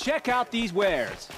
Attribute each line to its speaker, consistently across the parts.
Speaker 1: check out these wares.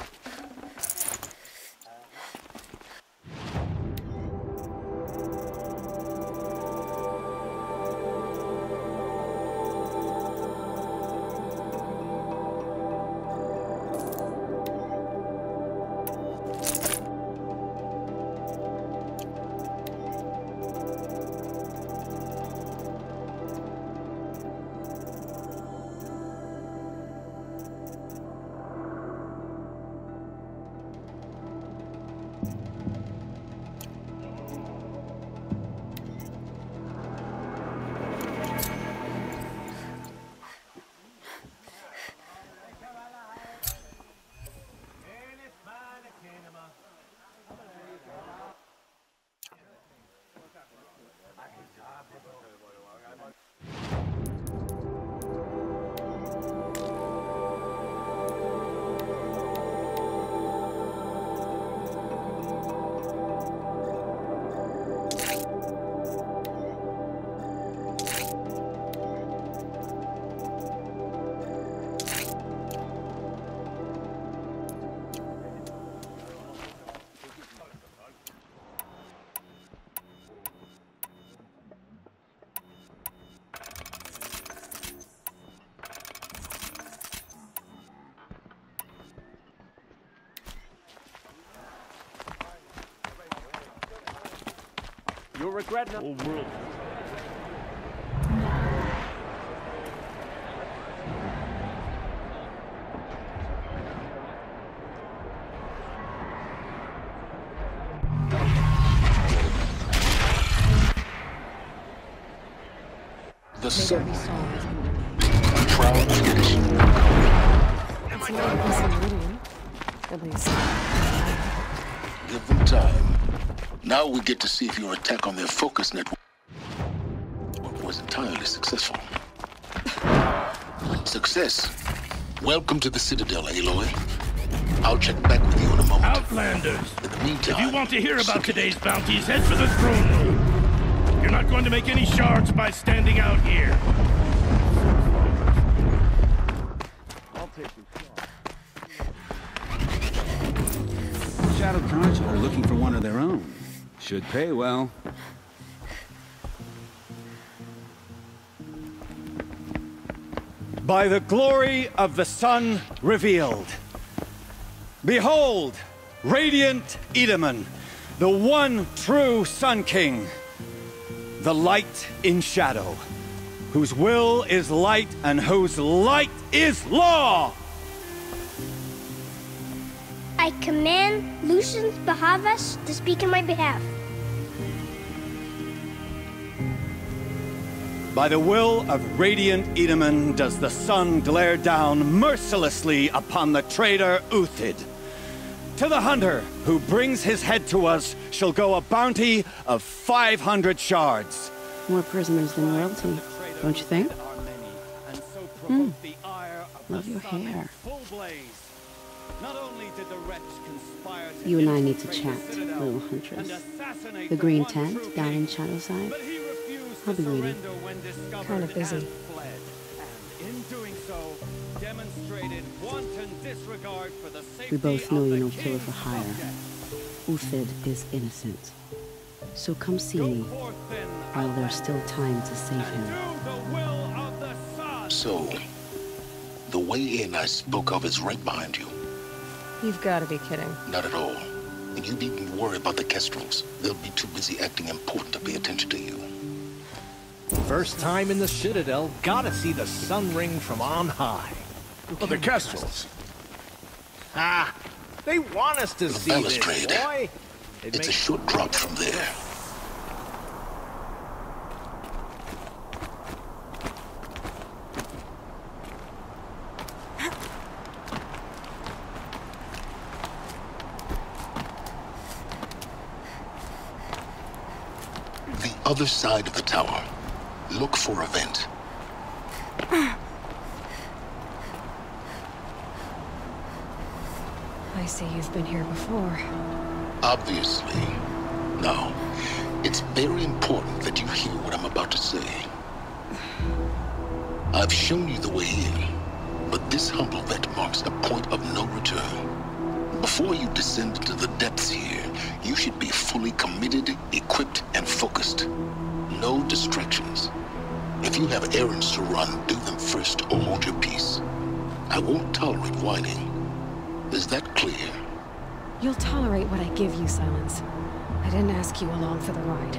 Speaker 1: You'll regret the whole world.
Speaker 2: The sun. I'm proud to get it.
Speaker 3: It's not a piece of medium, at least.
Speaker 2: Give them time. Now we get to see if your attack on their focus network was entirely successful. Success. Welcome to the Citadel, Aloy. I'll check back with you in a moment.
Speaker 4: Outlanders!
Speaker 2: In the meantime,
Speaker 4: if you want to hear about today's bounties, head for the throne room. You're not going to make any shards by standing out here.
Speaker 1: I'll take it.
Speaker 5: Shadow Council are looking for one of their own. Should pay well.
Speaker 6: By the glory of the sun revealed. Behold, radiant Edaman, the one true Sun King, the light in shadow, whose will is light and whose light is law.
Speaker 7: I command Lucius Bahavas to speak in my behalf.
Speaker 6: By the will of radiant Edaman does the sun glare down mercilessly upon the traitor Uthid. To the hunter who brings his head to us shall go a bounty of 500 shards.
Speaker 3: More prisoners than royalty, don't you think? Love your hair. You and I need to chat, little huntress. The green tent down in Shadowside. I'll be waiting.
Speaker 8: Kind of busy.
Speaker 3: We both know you're no killer for hire. Uthid is innocent. So come see me while there's still time to save him.
Speaker 2: So, the way in I spoke of is right behind you.
Speaker 8: You've got to be kidding.
Speaker 2: Not at all. And you needn't worry about the Kestrels. They'll be too busy acting important to pay attention to you.
Speaker 9: First time in the Citadel, gotta see the sun ring from on high.
Speaker 4: Well, the Kestrels.
Speaker 9: Ah, they want us to see this,
Speaker 2: balustrade.
Speaker 9: boy.
Speaker 2: It's a short drop from there. The other side of the tower. Look for a vent.
Speaker 8: I see you've been here before.
Speaker 2: Obviously. Now, it's very important that you hear what I'm about to say. I've shown you the way in. But this humble vent marks a point of no return. Before you descend into the depths here, you should be fully committed, equipped, and focused. No distractions. If you have errands to run, do them first or hold your peace. I won't tolerate whining. Is that clear?
Speaker 8: You'll tolerate what I give you, Silence. I didn't ask you along for the ride.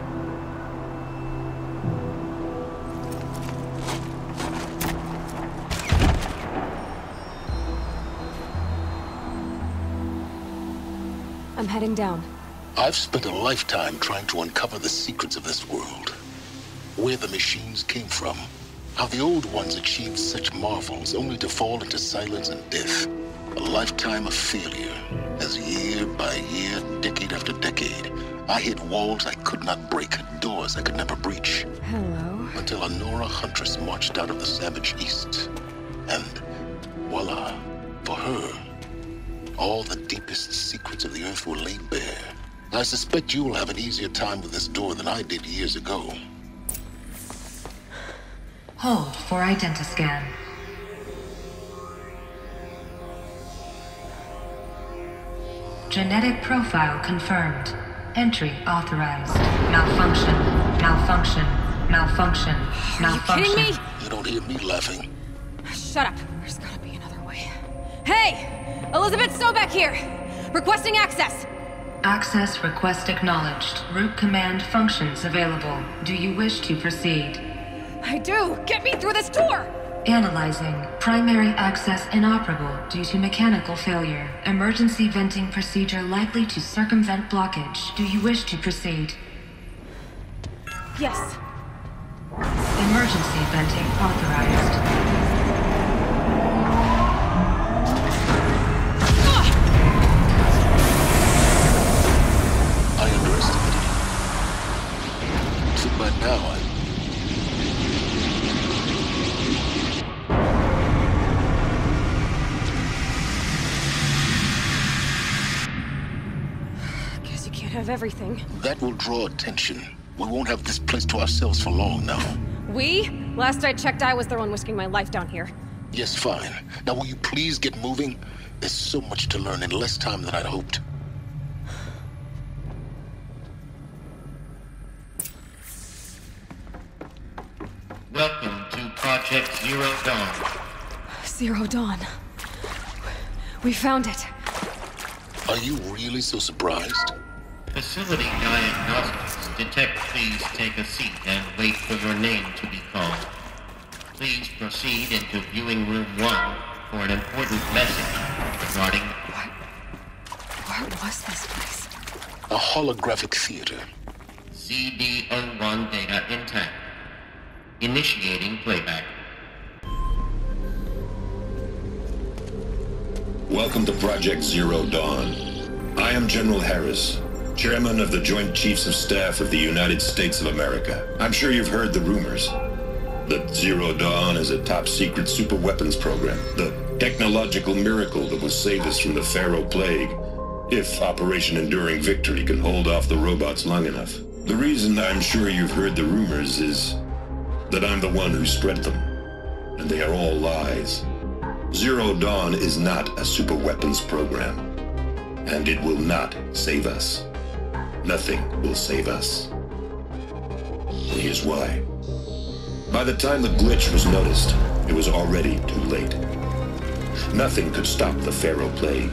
Speaker 8: I'm heading down.
Speaker 2: I've spent a lifetime trying to uncover the secrets of this world. Where the machines came from. How the old ones achieved such marvels only to fall into silence and death. A lifetime of failure, as year by year, decade after decade, I hit walls I could not break, doors I could never breach.
Speaker 8: Hello.
Speaker 2: Until a Nora huntress marched out of the savage east. And voila, for her, all the deepest secrets of the earth were laid bare. I suspect you will have an easier time with this door than I did years ago.
Speaker 10: Hold for identiscan. Genetic profile confirmed. Entry authorized. Malfunction. Malfunction. Malfunction. Malfunction.
Speaker 8: Are you kidding me?
Speaker 2: You don't hear me laughing.
Speaker 8: Shut up. There's gotta be another way. Hey! Elizabeth Sobeck here! Requesting access!
Speaker 10: Access request acknowledged. Root command functions available. Do you wish to proceed?
Speaker 8: I do! Get me through this door!
Speaker 10: Analyzing. Primary access inoperable due to mechanical failure. Emergency venting procedure likely to circumvent blockage. Do you wish to proceed?
Speaker 8: Yes.
Speaker 10: Emergency venting authorized.
Speaker 2: I underestimated you. So by now,
Speaker 8: Guess you can't have everything.
Speaker 2: that will draw attention. We won't have this place to ourselves for long now.
Speaker 8: We? Last I checked, I was the one risking my life down here.
Speaker 2: Yes, fine. Now will you please get moving? There's so much to learn in less time than I'd hoped.
Speaker 11: Welcome to Project Zero Dawn.
Speaker 8: Zero Dawn. We found it.
Speaker 2: Are you really so surprised?
Speaker 11: Facility diagnostics. Detect, please take a seat and wait for your name to be called. Please proceed into viewing room 1 for an important message regarding...
Speaker 8: What was this place?
Speaker 2: A holographic theater.
Speaker 11: CD01 data intact. Initiating playback.
Speaker 12: Welcome to Project Zero Dawn. I am General Harris, Chairman of the Joint Chiefs of Staff of the United States of America. I'm sure you've heard the rumors that Zero Dawn is a top-secret superweapons program, the technological miracle that will save us from the Pharaoh Plague, if Operation Enduring Victory can hold off the robots long enough. The reason I'm sure you've heard the rumors is that I'm the one who spread them, and they are all lies. Zero Dawn is not a superweapons program, and it will not save us. Nothing will save us. Here's why. By the time the glitch was noticed, it was already too late. Nothing could stop the Pharaoh Plague.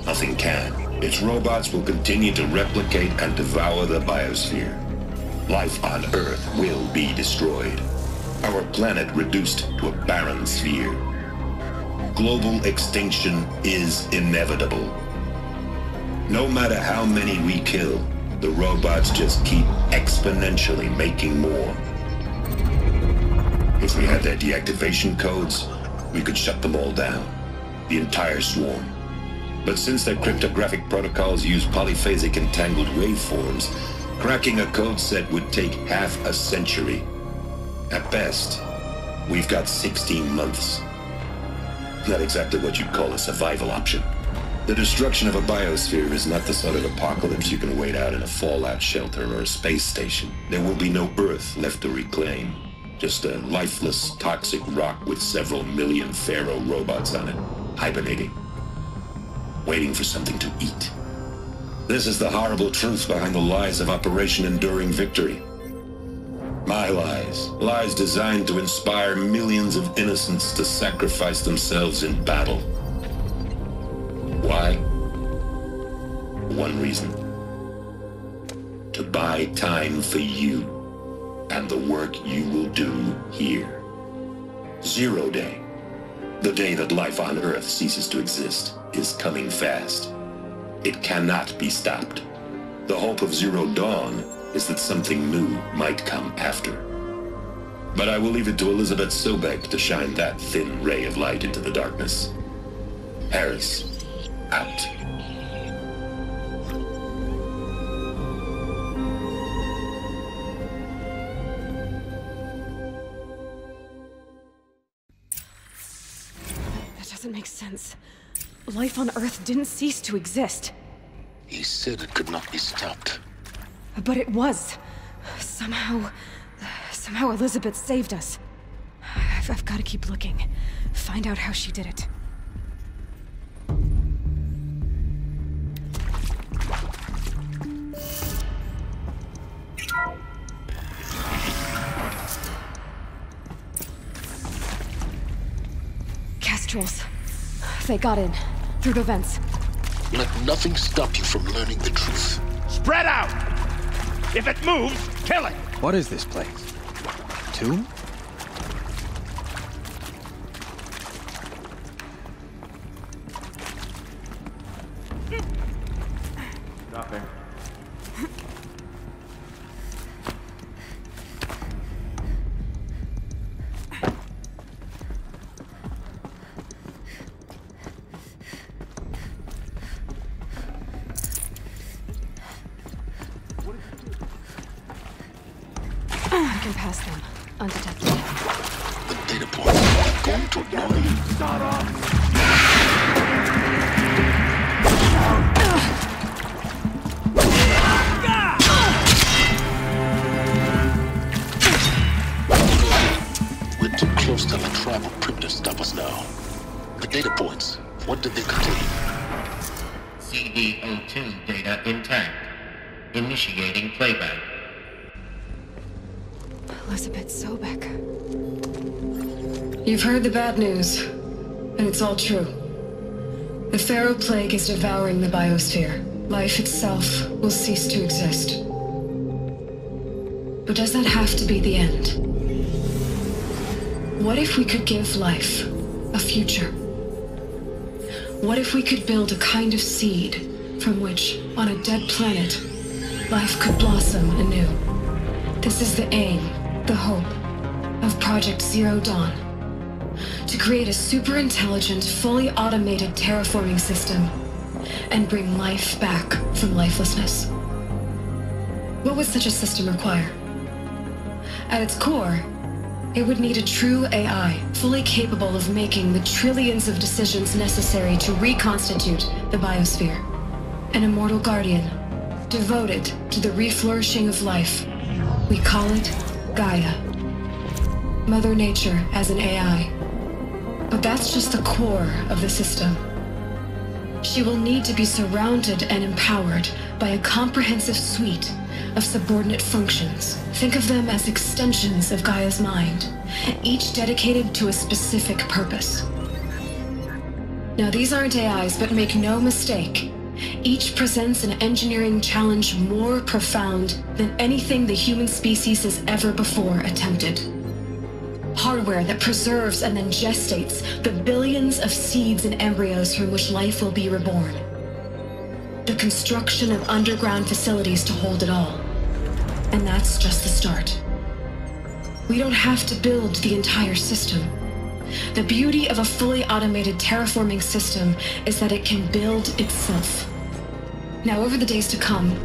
Speaker 12: Nothing can. Its robots will continue to replicate and devour the biosphere. Life on Earth will be destroyed. Our planet reduced to a barren sphere. Global extinction is inevitable. No matter how many we kill, the robots just keep exponentially making more. If we had their deactivation codes, we could shut them all down. The entire swarm. But since their cryptographic protocols use polyphasic entangled waveforms, cracking a code set would take half a century. At best, we've got 16 months. Not exactly what you'd call a survival option. The destruction of a biosphere is not the sort of apocalypse you can wait out in a fallout shelter or a space station. There will be no Earth left to reclaim. Just a lifeless, toxic rock with several million Pharaoh robots on it, hibernating, waiting for something to eat. This is the horrible truth behind the lies of Operation Enduring Victory. My lies. Lies designed to inspire millions of innocents to sacrifice themselves in battle. Why? One reason. To buy time for you and the work you will do here. 0 Day, the day that life on Earth ceases to exist, is coming fast. It cannot be stopped. The hope of Zero Dawn is that something new might come after. But I will leave it to Elizabeth Sobek to shine that thin ray of light into the darkness. Harris, out.
Speaker 8: That doesn't make sense. Life on Earth didn't cease to exist.
Speaker 2: He said it could not be stopped.
Speaker 8: But it was. Somehow Elizabeth saved us. I've got to keep looking. Find out how she did it. Kestrels. They got in. Through the vents.
Speaker 2: Let nothing stop you from learning the truth.
Speaker 4: Spread out! If it moves, kill it!
Speaker 9: What is this place? Tomb?
Speaker 1: Nothing.
Speaker 8: I can pass them, undetected.
Speaker 2: The data point is going to ignore you.
Speaker 4: Start off!
Speaker 2: We're too close to the tribal print to stop us now. The data points, what did they contain?
Speaker 11: CD02 data intact. Initiating playback.
Speaker 8: Elizabeth Sobek.
Speaker 10: You've heard the bad news, and it's all true. The Pharaoh Plague is devouring the biosphere. Life itself will cease to exist. But does that have to be the end? What if we could give life a future? What if we could build a kind of seed from which, on a dead planet, life could blossom anew? This is the aim, the hope, of Project Zero Dawn. To create a super-intelligent, fully automated terraforming system and bring life back from lifelessness. What would such a system require? At its core, it would need a true AI, fully capable of making the trillions of decisions necessary to reconstitute the biosphere. An immortal guardian, devoted to the reflourishing of life. We call it Gaia. Mother Nature as an AI. But that's just the core of the system. She will need to be surrounded and empowered by a comprehensive suite of subordinate functions. Think of them as extensions of Gaia's mind, each dedicated to a specific purpose. Now, these aren't AIs, but make no mistake, each presents an engineering challenge more profound than anything the human species has ever before attempted. Hardware that preserves and then gestates the billions of seeds and embryos from which life will be reborn. The construction of underground facilities to hold it all. And that's just the start. We don't have to build the entire system. The beauty of a fully automated terraforming system is that it can build itself. Now, over the days to come,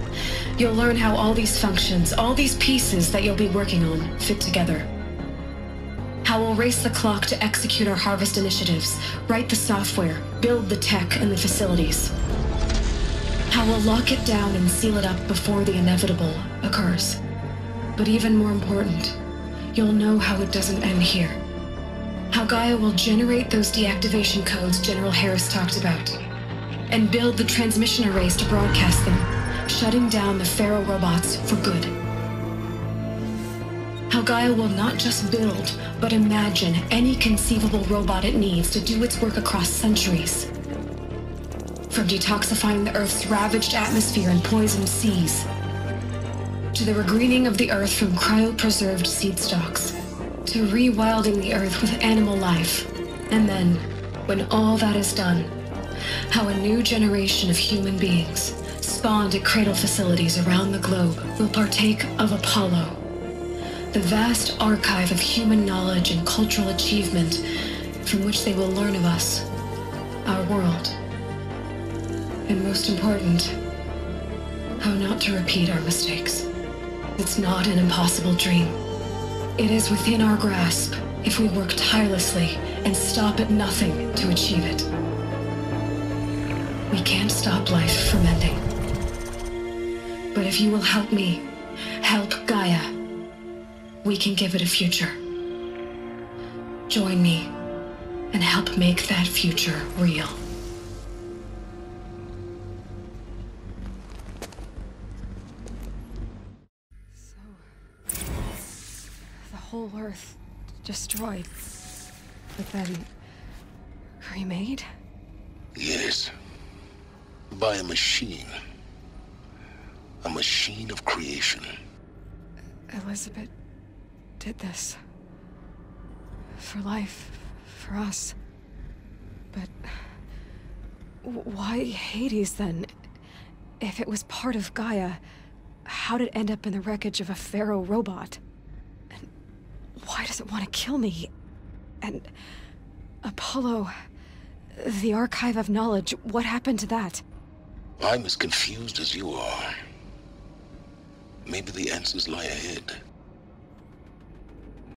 Speaker 10: you'll learn how all these functions, all these pieces that you'll be working on, fit together. How we'll race the clock to execute our harvest initiatives, write the software, build the tech and the facilities. How we'll lock it down and seal it up before the inevitable occurs. But even more important, you'll know how it doesn't end here. How Gaia will generate those deactivation codes General Harris talked about, and build the transmission arrays to broadcast them, shutting down the Pharaoh robots for good. How Gaia will not just build, but imagine any conceivable robot it needs to do its work across centuries. From detoxifying the Earth's ravaged atmosphere and poisoned seas, to the regreening of the Earth from cryopreserved seed stalks, to rewilding the Earth with animal life. And then, when all that is done, how a new generation of human beings, spawned at cradle facilities around the globe, will partake of Apollo, the vast archive of human knowledge and cultural achievement from which they will learn of us, our world. And most important, how not to repeat our mistakes. It's not an impossible dream. It is within our grasp if we work tirelessly and stop at nothing to achieve it. We can't stop life from ending. But if you will help me, help Gaia, we can give it a future. Join me and help make that future real.
Speaker 8: Whole Earth destroyed, but then remade?
Speaker 2: Yes. By a machine. A machine of creation.
Speaker 8: Elizabeth did this. For life, for us. But why Hades then? If it was part of Gaia, how did it end up in the wreckage of a Pharaoh robot? Why does it want to kill me? And Apollo, the archive of knowledge, what happened to that?
Speaker 2: I'm as confused as you are. Maybe the answers lie ahead.